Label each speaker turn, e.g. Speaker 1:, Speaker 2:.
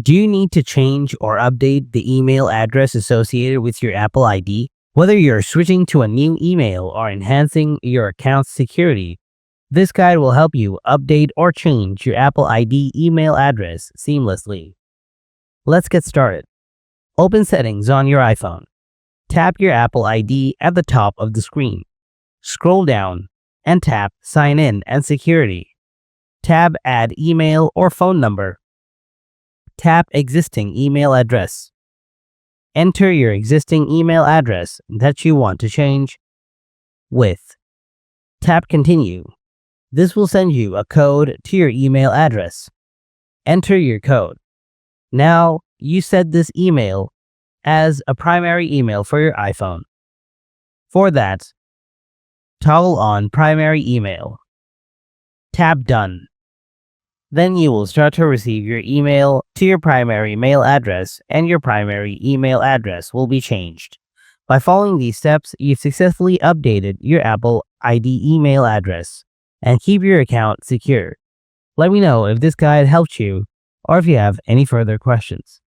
Speaker 1: Do you need to change or update the email address associated with your Apple ID? Whether you're switching to a new email or enhancing your account's security, this guide will help you update or change your Apple ID email address seamlessly. Let's get started. Open Settings on your iPhone. Tap your Apple ID at the top of the screen. Scroll down and tap Sign In and Security. Tab Add Email or Phone Number. Tap Existing Email Address. Enter your existing email address that you want to change with. Tap Continue. This will send you a code to your email address. Enter your code. Now, you set this email as a primary email for your iPhone. For that, toggle on Primary Email. Tap Done. Then you will start to receive your email to your primary mail address, and your primary email address will be changed. By following these steps, you've successfully updated your Apple ID email address and keep your account secure. Let me know if this guide helped you or if you have any further questions.